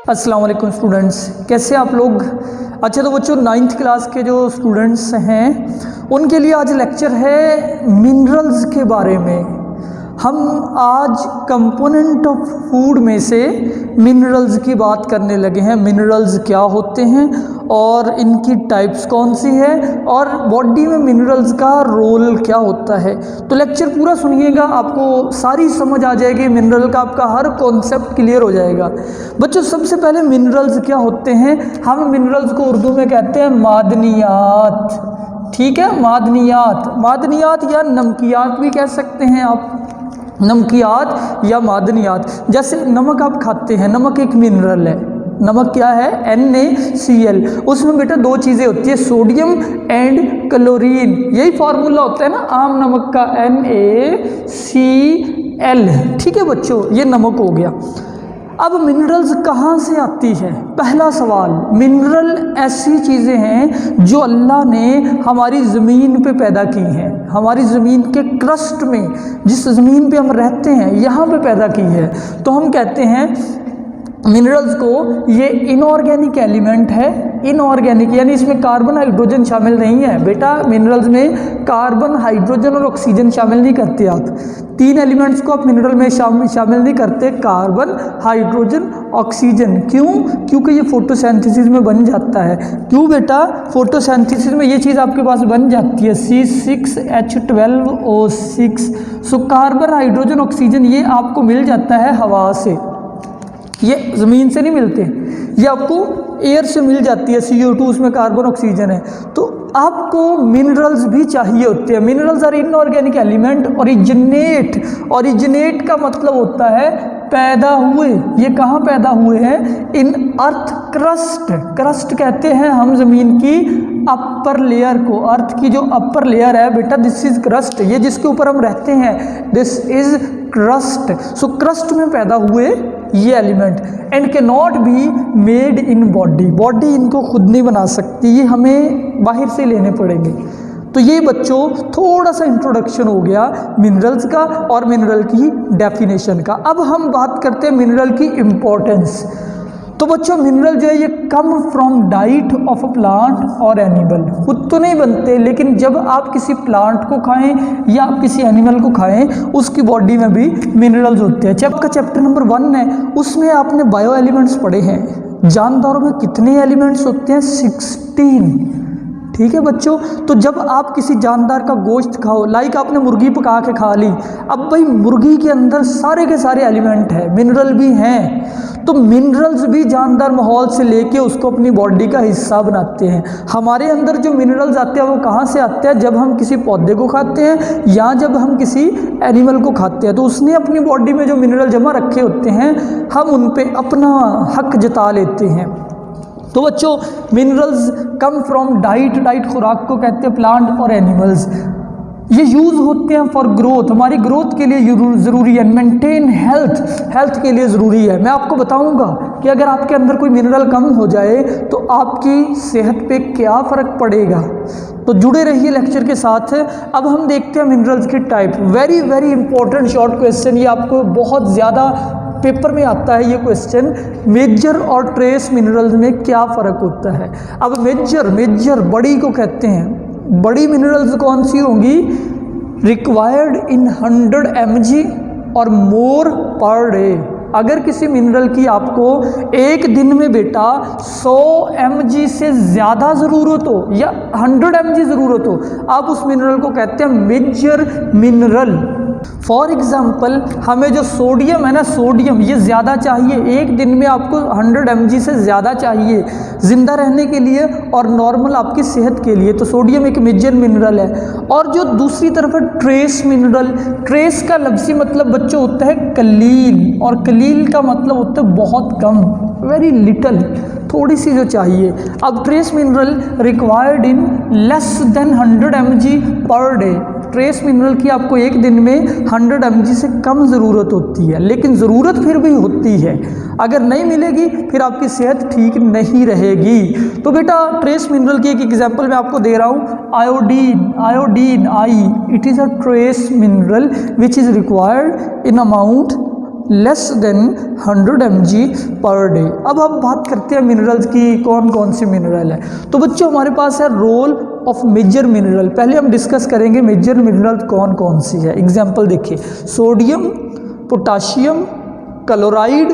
अस्सलाम वालेकुम स्टूडेंट्स, कैसे आप लोग। अच्छा तो बच्चों 9th क्लास के जो स्टूडेंट्स हैं उनके लिए आज लेक्चर है मिनरल्स के बारे में। हम आज कंपोनेंट ऑफ फूड में से मिनरल्स की बात करने लगे हैं। मिनरल्स क्या होते हैं और इनकी टाइप्स कौन सी है और बॉडी में मिनरल्स का रोल क्या होता है। तो लेक्चर पूरा सुनिएगा, आपको सारी समझ आ जाएगी। मिनरल का आपका हर कॉन्सेप्ट क्लियर हो जाएगा। बच्चों सबसे पहले मिनरल्स क्या होते हैं। हम मिनरल्स को उर्दू में कहते हैं मादनियात। ठीक है, मादनियात, मादनियात या नमकियात भी कह सकते हैं आप, नमकियात या मादनियात। जैसे नमक आप खाते हैं, नमक एक मिनरल है। नमक क्या है? NaCl। उसमें बेटा दो चीज़ें होती है, सोडियम एंड क्लोरीन। यही फार्मूला होता है ना आम नमक का, NaCl। ठीक है बच्चों, ये नमक हो गया। अब मिनरल्स कहाँ से आती है? पहला सवाल, मिनरल ऐसी चीज़ें हैं जो अल्लाह ने हमारी ज़मीन पे पैदा की हैं, हमारी ज़मीन के क्रस्ट में, जिस ज़मीन पे हम रहते हैं यहाँ पे पैदा की है। तो हम कहते हैं मिनरल्स को ये इनऑर्गेनिक एलिमेंट है। इनऑर्गेनिक यानी इसमें कार्बन हाइड्रोजन शामिल नहीं है बेटा। मिनरल्स में कार्बन हाइड्रोजन और ऑक्सीजन शामिल नहीं करते आप। तीन एलिमेंट्स को आप मिनरल में शामिल नहीं करते, कार्बन हाइड्रोजन ऑक्सीजन। क्यों? क्योंकि ये फोटोसिंथेसिस में बन जाता है। क्यों बेटा? फोटोसिंथेसिस में ये चीज़ आपके पास बन जाती है, C6H12O6। So carbon hydrogen oxygen ये आपको मिल जाता है हवा से, ये ज़मीन से नहीं मिलते, ये आपको एयर से मिल जाती है। CO2 उसमें कार्बन ऑक्सीजन है। तो आपको मिनरल्स भी चाहिए होते हैं। Minerals are inorganic element. Originate, originate का मतलब होता है पैदा हुए। ये कहाँ पैदा हुए हैं? इन अर्थ क्रस्ट। क्रस्ट कहते हैं हम ज़मीन की अपर लेयर को। अर्थ की जो अपर लेयर है बेटा, दिस इज क्रस्ट। ये जिसके ऊपर हम रहते हैं, this is crust. So crust में पैदा हुए ये एलिमेंट एंड के not be made in body. Body इनको खुद नहीं बना सकती, ये हमें बाहर से लेने पड़ेंगे। तो ये बच्चों थोड़ा सा इंट्रोडक्शन हो गया मिनरल्स का और मिनरल की डेफिनेशन का। अब हम बात करते हैं मिनरल की इम्पोर्टेंस। तो बच्चों मिनरल जो है ये come from diet of a plant और एनिमल। खुद तो नहीं बनते, लेकिन जब आप किसी प्लांट को खाएं या आप किसी एनिमल को खाएं, उसकी बॉडी में भी मिनरल्स होते हैं। जब का चैप्टर नंबर 1 है, उसमें आपने बायो एलिमेंट्स पढ़े हैं। जानदारों में कितने एलिमेंट्स होते हैं? 16। ठीक है बच्चों। तो जब आप किसी जानदार का गोश्त खाओ, लाइक आपने मुर्गी पका के खा ली, अब भाई मुर्गी के अंदर सारे के सारे एलिमेंट हैं, मिनरल भी हैं। तो मिनरल्स भी जानदार माहौल से लेके उसको अपनी बॉडी का हिस्सा बनाते हैं। हमारे अंदर जो मिनरल्स आते हैं वो कहाँ से आते हैं? जब हम किसी पौधे को खाते हैं या जब हम किसी एनिमल को खाते हैं, तो उसने अपनी बॉडी में जो मिनरल जमा रखे होते हैं, हम उन पे अपना हक जता लेते हैं। तो बच्चों minerals come from diet. Diet खुराक को कहते हैं प्लांट और एनिमल्स। ये यूज़ होते हैं फॉर ग्रोथ, हमारी ग्रोथ के लिए ज़रूरी है। मेंटेन हेल्थ, हेल्थ के लिए ज़रूरी है। मैं आपको बताऊंगा कि अगर आपके अंदर कोई मिनरल कम हो जाए तो आपकी सेहत पे क्या फ़र्क पड़ेगा। तो जुड़े रहिए लेक्चर के साथ। अब हम देखते हैं मिनरल्स की type. Very very important short question, ये आपको बहुत ज़्यादा पेपर में आता है ये क्वेश्चन। मेजर और ट्रेस मिनरल्स में क्या फ़र्क होता है? अब मेजर बड़ी को कहते हैं। बड़ी मिनरल्स कौन सी होंगी? रिक्वायर्ड इन 100 mg और मोर पर डे। अगर किसी मिनरल की आपको एक दिन में बेटा 100 mg से ज़्यादा ज़रूरत हो या 100 mg ज़रूरत हो, आप उस मिनरल को कहते हैं मेजर मिनरल। फॉर एग्ज़ाम्पल हमें जो सोडियम है ना, सोडियम ये ज़्यादा चाहिए। एक दिन में आपको 100 mg से ज़्यादा चाहिए ज़िंदा रहने के लिए और नॉर्मल आपकी सेहत के लिए। तो सोडियम एक मेजर मिनरल है। और जो दूसरी तरफ है ट्रेस मिनरल। ट्रेस का लफ्ज़ी मतलब बच्चों होता है कलील, और कलील का मतलब होता है बहुत कम, वेरी लिटल, थोड़ी सी जो चाहिए। अब trace mineral required in less than 100 mg per day. Trace mineral की आपको एक दिन में 100 mg से कम ज़रूरत होती है, लेकिन ज़रूरत फिर भी होती है। अगर नहीं मिलेगी फिर आपकी सेहत ठीक नहीं रहेगी। तो बेटा ट्रेस मिनरल की एक एग्जांपल मैं आपको दे रहा हूँ, iodine. Iodine, I, it is a trace mineral which is required in amount less than 100 mg per day. अब हम बात करते हैं मिनरल्स की, कौन कौन सी मिनरल है। तो बच्चों हमारे पास है रोल ऑफ मेजर मिनरल। पहले हम डिस्कस करेंगे मेजर मिनरल कौन कौन सी है। एग्जाम्पल देखिए, sodium, potassium, chloride,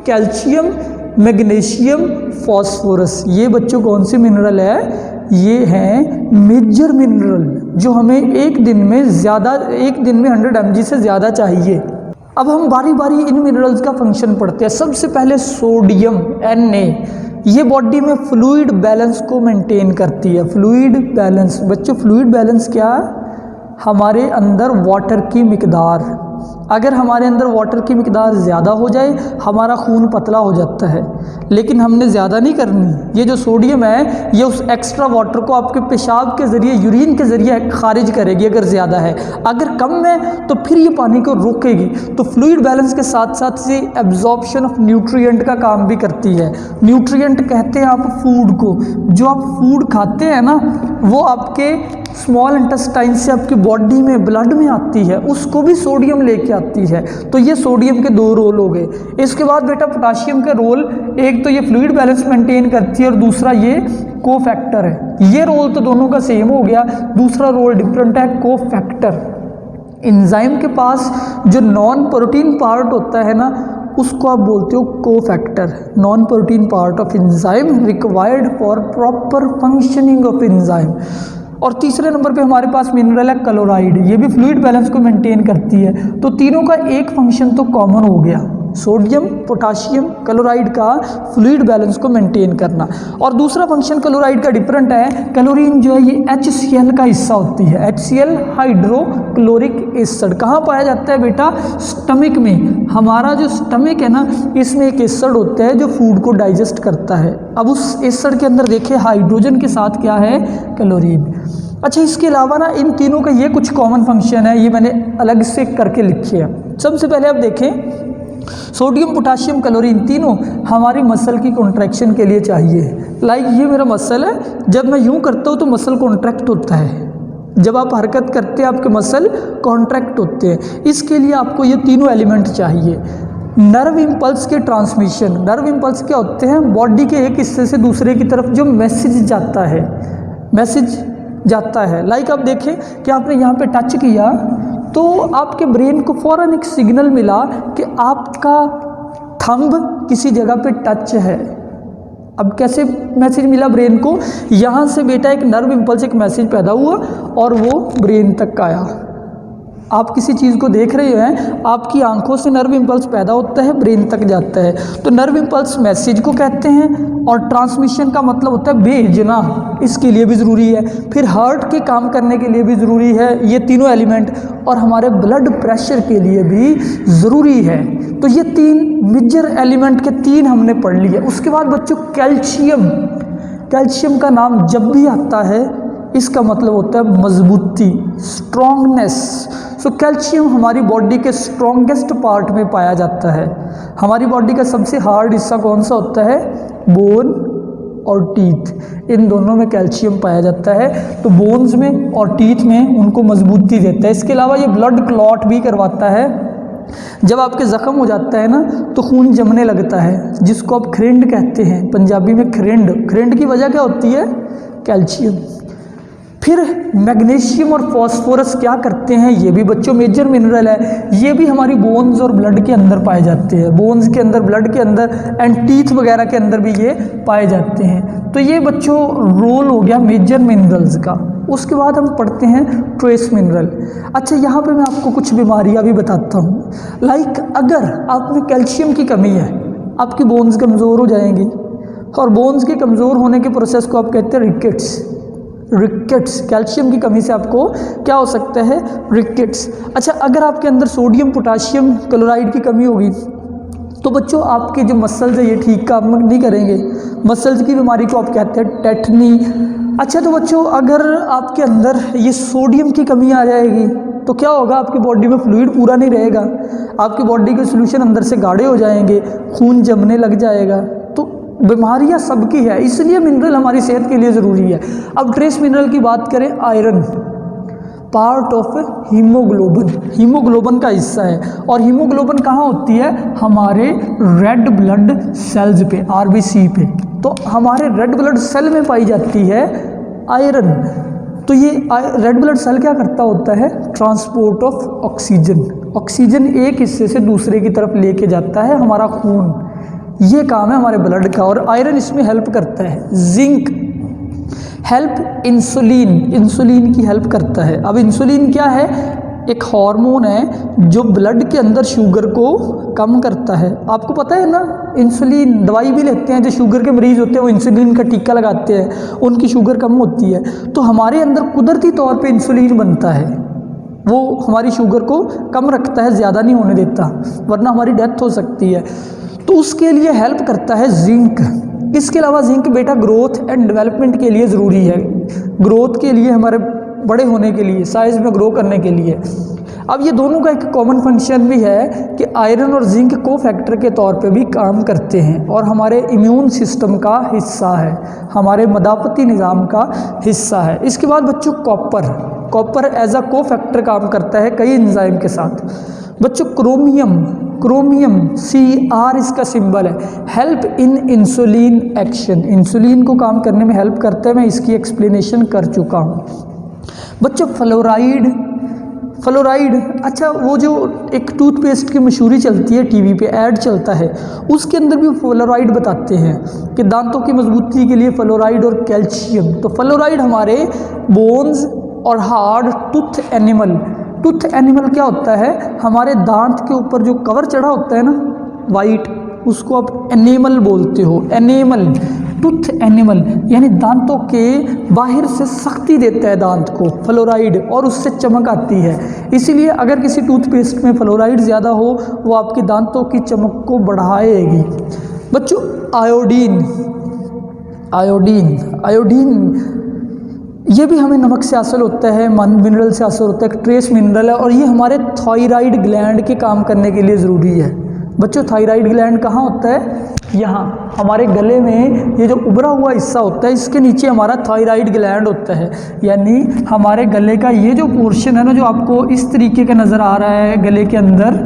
calcium, magnesium, phosphorus. ये बच्चों कौन सी मिनरल है? ये हैं मेजर मिनरल जो हमें एक दिन में 100 mg से ज़्यादा चाहिए। अब हम बारी बारी इन मिनरल्स का फंक्शन पढ़ते हैं। सबसे पहले सोडियम Na, ये बॉडी में फ्लूइड बैलेंस को मेंटेन करती है। फ्लूइड बैलेंस, बच्चों फ्लूइड बैलेंस क्या? हमारे अंदर वाटर की मिकदार, अगर हमारे अंदर वाटर की मिकदार ज़्यादा हो जाए हमारा खून पतला हो जाता है, लेकिन हमने ज़्यादा नहीं करनी। ये जो सोडियम है ये उस एक्स्ट्रा वाटर को आपके पेशाब के ज़रिए, यूरिन के ज़रिए खारिज करेगी अगर ज़्यादा है। अगर कम है तो फिर ये पानी को रोकेगी। तो फ्लूइड बैलेंस के साथ साथ ये एब्जॉर्प्शन ऑफ न्यूट्रिएंट का काम भी करती है। न्यूट्रिएंट कहते हैं आप फूड को, जो आप फूड खाते हैं ना वो आपके स्मॉल इंटेस्टाइन से आपकी बॉडी में, ब्लड में आती है, उसको भी सोडियम लेके आती है। तो ये सोडियम के 2 रोल हो गए। इसके बाद बेटा पोटाशियम का रोल, एक तो ये फ्लूइड बैलेंस मेंटेन करती है और दूसरा ये कोफैक्टर है। ये रोल तो दोनों का सेम हो गया, दूसरा रोल डिफरेंट है, कोफैक्टर। एंजाइम के पास जो नॉन प्रोटीन पार्ट होता है ना उसको आप बोलते हो cofactor. Non protein part of enzyme required for proper functioning of enzyme. और तीसरे नंबर पे हमारे पास मिनरल है क्लोराइड। ये भी फ्लूइड बैलेंस को मेंटेन करती है। तो तीनों का एक फंक्शन तो कॉमन हो गया, सोडियम, पोटाशियम, क्लोराइड का फ्लूइड बैलेंस को मेंटेन करना। और दूसरा फंक्शन क्लोराइड का डिफरेंट है। क्लोरीन जो है ये HCl का हिस्सा होती है। HCl हाइड्रोक्लोरिक एसिड कहाँ पाया जाता है बेटा? स्टमक में। हमारा जो स्टमक है ना इसमें एक एसिड होता है जो फूड को डाइजेस्ट करता है। अब उस एसिड के अंदर देखिए हाइड्रोजन के साथ क्या है? क्लोरीन। अच्छा, इसके अलावा ना इन तीनों का ये कुछ कॉमन फंक्शन है, ये मैंने अलग से करके लिखे हैं। सबसे पहले आप देखें, सोडियम, पोटाशियम, क्लोरीन तीनों हमारी मसल की कॉन्ट्रैक्शन के लिए चाहिए। लाइक ये मेरा मसल है, जब मैं यूँ करता हूँ तो मसल कॉन्ट्रैक्ट होता है। जब आप हरकत करते हैं आपके मसल कॉन्ट्रैक्ट होते हैं। इसके लिए आपको ये तीनों एलिमेंट चाहिए। नर्व इम्पल्स के ट्रांसमिशन, नर्व इम्पल्स क्या होते हैं? बॉडी के एक हिस्से से दूसरे की तरफ जो मैसेज जाता है, मैसेज जाता है। लाइक आप देखें कि आपने यहाँ पे टच किया तो आपके ब्रेन को फ़ौरन एक सिग्नल मिला कि आपका थंब किसी जगह पे टच है। अब कैसे मैसेज मिला ब्रेन को? यहाँ से बेटा एक नर्व इम्पल्स, एक मैसेज पैदा हुआ और वो ब्रेन तक आया। आप किसी चीज़ को देख रहे हैं, आपकी आंखों से नर्व इम्पल्स पैदा होता है, ब्रेन तक जाता है। तो नर्व इम्पल्स मैसेज को कहते हैं। और ट्रांसमिशन का मतलब होता है भेजना, इसके लिए भी ज़रूरी है। फिर हार्ट के काम करने के लिए भी ज़रूरी है ये तीनों एलिमेंट, और हमारे ब्लड प्रेशर के लिए भी ज़रूरी है। तो ये 3 मेजर एलिमेंट के 3 हमने पढ़ लिए। उसके बाद बच्चों कैल्शियम, कैल्शियम का नाम जब भी आता है इसका मतलब होता है मजबूती, स्ट्रॉन्गनेस। सो कैल्शियम हमारी बॉडी के स्ट्रॉन्गेस्ट पार्ट में पाया जाता है। हमारी बॉडी का सबसे हार्ड हिस्सा कौन सा होता है? बोन और टीथ, इन दोनों में कैल्शियम पाया जाता है। तो बोन्स में और टीथ में उनको मजबूती देता है। इसके अलावा ये ब्लड क्लॉट भी करवाता है। जब आपके ज़ख्म हो जाता है ना तो खून जमने लगता है, जिसको आप खरिंड कहते हैं, पंजाबी में खरिंड। खरिंड की वजह क्या होती है? कैल्शियम। फिर मैग्नीशियम और फॉस्फोरस क्या करते हैं? ये भी बच्चों मेजर मिनरल है। ये भी हमारी बोन्स और ब्लड के अंदर पाए जाते हैं, बोन्स के अंदर, ब्लड के अंदर एंड टीथ वगैरह के अंदर भी ये पाए जाते हैं। तो ये बच्चों रोल हो गया मेजर मिनरल्स का। उसके बाद हम पढ़ते हैं ट्रेस मिनरल। अच्छा, यहाँ पे मैं आपको कुछ बीमारियाँ भी बताता हूँ। लाइक अगर आप में कैल्शियम की कमी है, आपकी बोन्स कमज़ोर हो जाएंगी, और बोन्स के कमज़ोर होने के प्रोसेस को आप कहते हैं रिकेट्स। रिकेट्स, कैल्शियम की कमी से आपको क्या हो सकता है? रिकेट्स। अच्छा, अगर आपके अंदर सोडियम, पोटाशियम, क्लोराइड की कमी होगी तो बच्चों आपके जो मसल्स है ये ठीक काम नहीं करेंगे। मसल्स की बीमारी को आप कहते हैं टेटनी। अच्छा, तो बच्चों अगर आपके अंदर ये सोडियम की कमी आ जाएगी तो क्या होगा? आपकी बॉडी में फ्लूइड पूरा नहीं रहेगा, आपकी बॉडी के सोल्यूशन अंदर से गाढ़े हो जाएंगे, खून जमने लग जाएगा। तो बीमारियां सबकी है, इसलिए मिनरल हमारी सेहत के लिए ज़रूरी है। अब ट्रेस मिनरल की बात करें, iron. Part of haemoglobin, haemoglobin का हिस्सा है। और हीमोग्लोबिन कहाँ होती है? हमारे रेड ब्लड सेल्स पे, आरबीसी पे। तो हमारे रेड ब्लड सेल में पाई जाती है आयरन। तो ये रेड ब्लड सेल क्या करता होता है? ट्रांसपोर्ट ऑफ ऑक्सीजन, ऑक्सीजन एक हिस्से से दूसरे की तरफ लेके जाता है हमारा खून, ये काम है हमारे ब्लड का। और आयरन इसमें हेल्प करता है। जिंक हेल्प इंसुलिन, इंसुलिन की हेल्प करता है। अब इंसुलिन क्या है? एक हार्मोन है जो ब्लड के अंदर शुगर को कम करता है। आपको पता है ना, इंसुलिन दवाई भी लेते हैं, जो शुगर के मरीज़ होते हैं वो इंसुलिन का टीका लगाते हैं, उनकी शुगर कम होती है। तो हमारे अंदर कुदरती तौर पे इंसुलिन बनता है, वो हमारी शुगर को कम रखता है, ज़्यादा नहीं होने देता, वरना हमारी डेथ हो सकती है। तो उसके लिए हेल्प करता है जिंक। इसके अलावा जिंक बेटा ग्रोथ एंड डेवलपमेंट के लिए ज़रूरी है, ग्रोथ के लिए, हमारे बड़े होने के लिए, साइज़ में ग्रो करने के लिए। अब ये दोनों का एक कॉमन फंक्शन भी है कि आयरन और जिंक को फैक्टर के तौर पे भी काम करते हैं और हमारे इम्यून सिस्टम का हिस्सा है, हमारे मदाफती निज़ाम का हिस्सा है। इसके बाद बच्चों कॉपर, कॉपर एज अ को फैक्टर काम करता है कई एंजाइम के साथ। बच्चों क्रोमियम, क्रोमियम Cr इसका सिंबल है, help in insulin action, insulin को काम करने में हेल्प करता है। मैं इसकी एक्सप्लेनेशन कर चुका हूँ। बच्चों फ्लोराइड, फ्लोराइड, अच्छा वो जो एक टूथपेस्ट की मशहूरी चलती है, टीवी पे ऐड चलता है, उसके अंदर भी फ्लोराइड बताते हैं कि दांतों की मजबूती के लिए फ्लोराइड और कैल्शियम। तो फ्लोराइड हमारे बोन्स और hard tooth animal, tooth animal क्या होता है? हमारे दांत के ऊपर जो कवर चढ़ा होता है ना वाइट, उसको आप एनेमल बोलते हो, एनेमल, टूथ एनिमल, यानी दांतों के बाहर से सख्ती देता है दांत को फ्लोराइड, और उससे चमक आती है। इसीलिए अगर किसी टूथपेस्ट में फ्लोराइड ज़्यादा हो, वो आपके दांतों की चमक को बढ़ाएगी। बच्चों आयोडीन, आयोडीन, आयोडीन ये भी हमें नमक से हासिल होता है, मिनरल से हासिल होता है, एक ट्रेस मिनरल है, और ये हमारे थायराइड ग्लैंड के काम करने के लिए ज़रूरी है। बच्चों थायराइड ग्लैंड कहाँ होता है? यहाँ हमारे गले में, ये जो उभरा हुआ हिस्सा होता है, इसके नीचे हमारा थायराइड ग्लैंड होता है। यानी हमारे गले का ये जो पोर्शन है ना, जो आपको इस तरीके का नज़र आ रहा है गले के अंदर,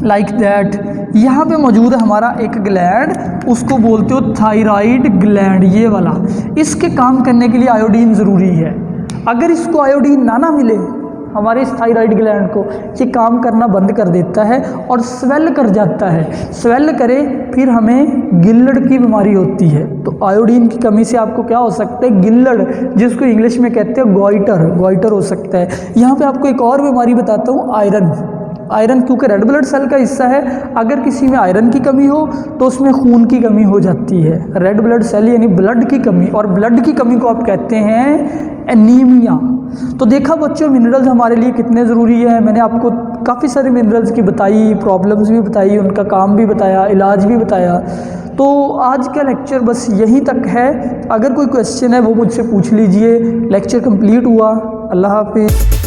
लाइक दैट, यहाँ पे मौजूद है हमारा एक ग्लैंड, उसको बोलते हो थायराइड ग्लैंड, ये वाला। इसके काम करने के लिए आयोडीन ज़रूरी है। अगर इसको आयोडीन ना मिले हमारे इस थायराइड ग्लैंड को, ये काम करना बंद कर देता है और स्वेल कर जाता है। स्वेल करे फिर हमें गिल्लड़ की बीमारी होती है। तो आयोडीन की कमी से आपको क्या हो सकता है? गिल्लड़, जिसको इंग्लिश में कहते हैं गॉइटर, गॉइटर हो सकता है। यहाँ पे आपको एक और बीमारी बताता हूँ, आयरन। आयरन क्योंकि रेड ब्लड सेल का हिस्सा है, अगर किसी में आयरन की कमी हो तो उसमें खून की कमी हो जाती है। रेड ब्लड सेल यानी ब्लड की कमी, और ब्लड की कमी को आप कहते हैं एनीमिया। तो देखा बच्चों मिनरल्स हमारे लिए कितने ज़रूरी है। मैंने आपको काफ़ी सारे मिनरल्स की बताई, प्रॉब्लम्स भी बताई, उनका काम भी बताया, इलाज भी बताया। तो आज का लेक्चर बस यहीं तक है। अगर कोई क्वेश्चन है वो मुझसे पूछ लीजिए। लेक्चर कंप्लीट हुआ। अल्लाह हाफिज़।